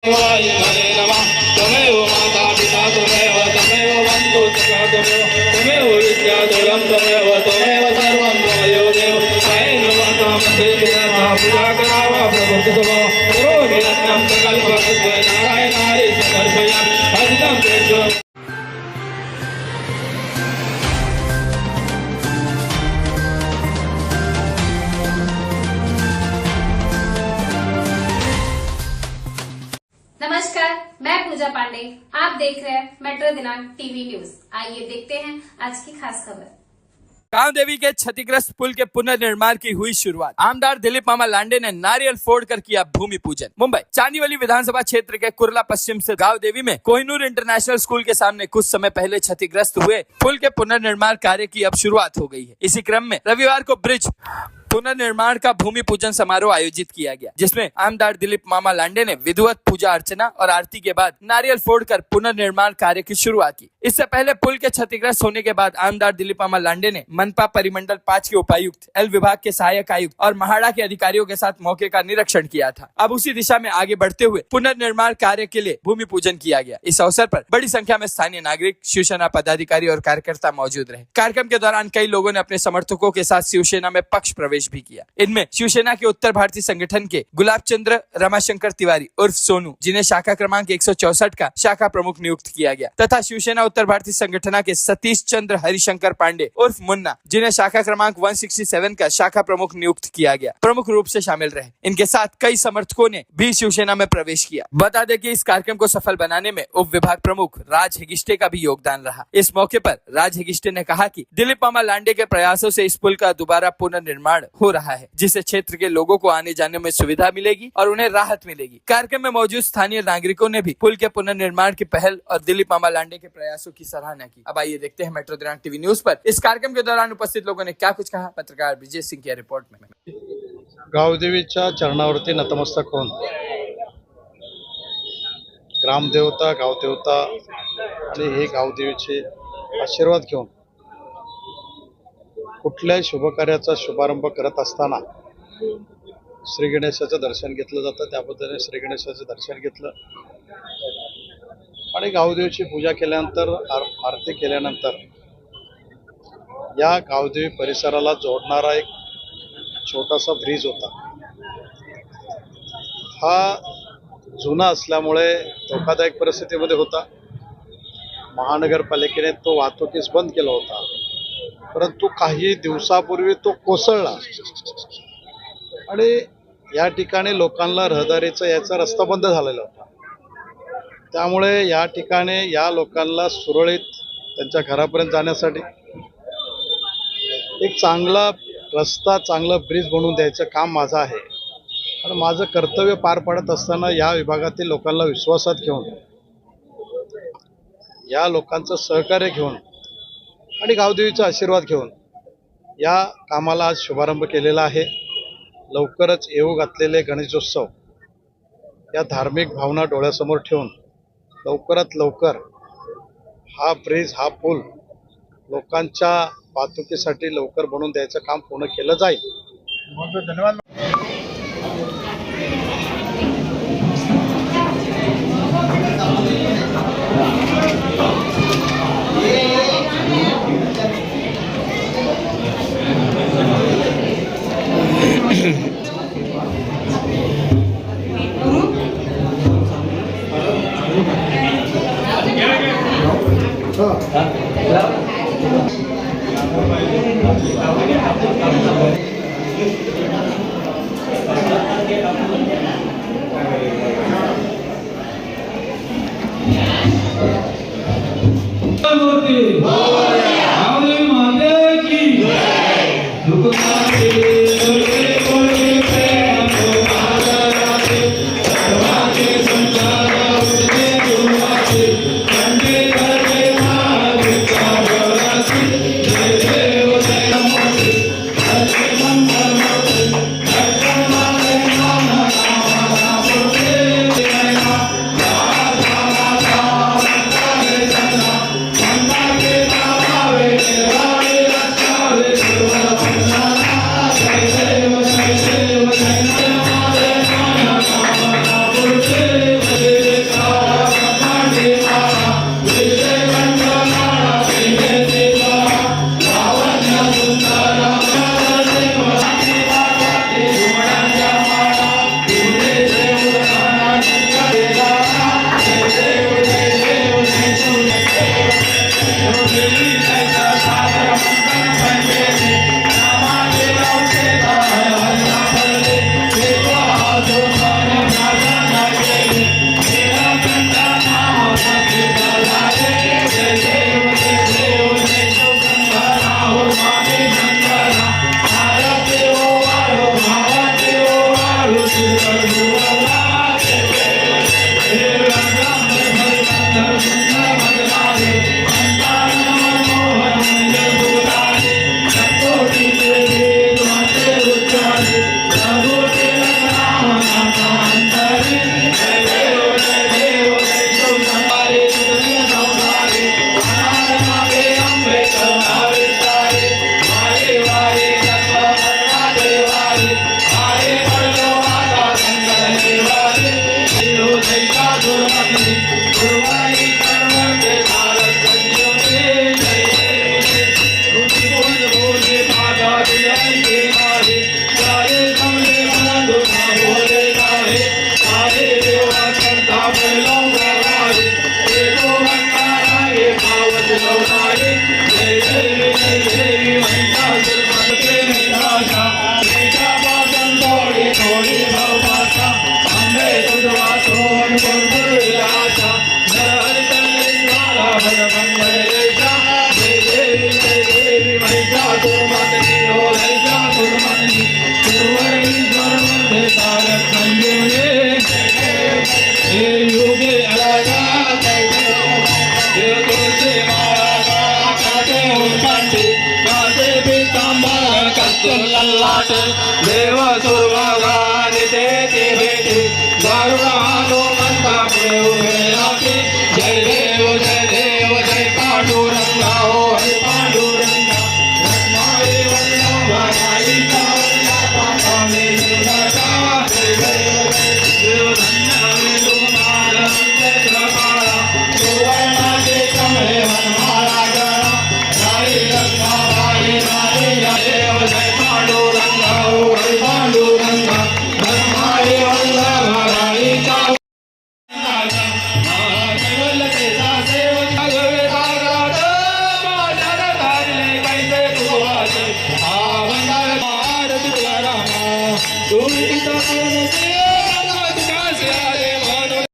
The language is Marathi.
त्वमेव माता पिता त्वमेव बन्धु सखा त्वमेव विद्या दूरं त्वमेव सर्वं त्वमेव देव स्वयं माता पूजा करावा प्रभुत्वं करोमि यज्ञं सकल्पकल्पे नारायणाय समर्पयामि हरितं तेजो। नमस्कार, मैं पूजा पांडे। आप देख रहे हैं मेट्रो दिनांक टीवी न्यूज। आइए देखते हैं आज की खास खबर। गांव देवी के क्षतिग्रस्त पुल के पुनर्निर्माण की हुई शुरुआत। आमदार दिलीप मामा लांडे ने नारियल फोड़कर किया भूमि पूजन। मुंबई चांदीवली विधानसभा क्षेत्र के कुर्ला पश्चिम से गांव देवी में कोहिनूर इंटरनेशनल स्कूल के सामने कुछ समय पहले क्षतिग्रस्त हुए पुल के पुनर्निर्माण कार्य की अब शुरुआत हो गई है। इसी क्रम में रविवार को ब्रिज पुनर्निर्माण का भूमि पूजन समारोह आयोजित किया गया, जिसमें आमदार दिलीप मामा लांडे ने विधिवत पूजा अर्चना और आरती के बाद नारियल फोड़कर पुनर्निर्माण कार्य की शुरुआत की। इससे पहले पुल के क्षतिग्रस्त होने के बाद आमदार दिलीप मामा लांडे ने मनपा परिमंडल 5 के उपायुक्त, एल विभाग के सहायक आयुक्त और महाड़ा के अधिकारियों के साथ मौके का निरीक्षण किया था। अब उसी दिशा में आगे बढ़ते हुए पुनर्निर्माण कार्य के लिए भूमि पूजन किया गया। इस अवसर पर बड़ी संख्या में स्थानीय नागरिक, शिवसेना पदाधिकारी और कार्यकर्ता मौजूद रहे। कार्यक्रम के दौरान कई लोगों ने अपने समर्थकों के साथ शिवसेना में पक्ष प्रवेश भी किया। इनमें शिवसेना के उत्तर भारतीय संगठन के गुलाब चंद्र रमाशंकर तिवारी उर्फ सोनू, जिन्हें शाखा क्रमांक 164 का शाखा प्रमुख नियुक्त किया गया, तथा शिवसेना उत्तर भारतीय संगठन के सतीश चंद्र हरिशंकर पांडे उर्फ मुन्ना, जिन्हें शाखा क्रमांक 167 का शाखा प्रमुख नियुक्त किया गया, प्रमुख रूप से शामिल रहे। इनके साथ कई समर्थकों ने भी शिवसेना में प्रवेश किया। बता दें कि इस कार्यक्रम को सफल बनाने में उप विभाग प्रमुख राज हेगिष्टे का भी योगदान रहा। इस मौके पर राज हेगिष्टे ने कहा कि दिलीप मामा लांडे के प्रयासों से इस पुल का दोबारा पुनर्निर्माण हो रहा है, जिससे क्षेत्र के लोगों को आने जाने में सुविधा मिलेगी और उन्हें राहत मिलेगी। कार्यक्रम में मौजूद स्थानीय नागरिकों ने भी पुल के पुनर्निर्माण की पहल और दिलीप मामा लांडे के प्रयासों की सराहना की। अब आइए देखते हैं मेट्रो दिनांक टीवी न्यूज पर इस कार्यक्रम के दौरान उपस्थित लोगों ने क्या कुछ कहा। पत्रकार विजय सिंह की रिपोर्ट में। गावदेवीच्या चरणावरती नतमस्तक होऊन ग्रामदेवता, गावदेवता आणि हे गावदेवीचे आशीर्वाद घेऊन कुठल्याही शुभकार्याचा शुभारंभ करत असताना श्री गणेशाचं दर्शन घेतलं जातं। त्या पद्धतीने श्री गणेशाचं दर्शन घेतलं आणि गावदेवीची पूजा केल्यानंतर, आरती केल्यानंतर या गावदेवी परिसराला जोडणारा एक छोटासा ब्रिज होता। हा जुना असल्यामुळे धोकादायक परिस्थितीमध्ये होता। महानगरपालिकेने तो वाहतुकीस बंद केला होता, परंतु काही दिवसापूर्वी तो कोसळला आणि या ठिकाणी लोकांना रहदारीचा याचा रस्ता बंद झालेला होता। त्यामुळे या ठिकाणी या लोकांना सुरळीत त्यांच्या घरापर्यंत जाण्यासाठी एक चांगला रस्ता, चांगला ब्रिज बनवून द्यायचं काम माझं आहे आणि माझं कर्तव्य पार पाडत असताना या विभागातील लोकांना विश्वासात घेऊन, या लोकांचं सहकार्य घेऊन आणि गावदेवीचा आशीर्वाद घेऊन या कामाला आज शुभारंभ केलेला आहे। लवकरच येऊ घातलेले गणेशोत्सव या धार्मिक भावना डोळ्यासमोर ठेवून लवकरात लवकर हा ब्रिज, हा पूल लोकांच्या वाहतुकीसाठी लवकर बनवून द्यायचं काम पूर्ण केलं जाईल। धन्यवाद। देव सुरवागा निते भेटे दारुणा हनुमंता पुढे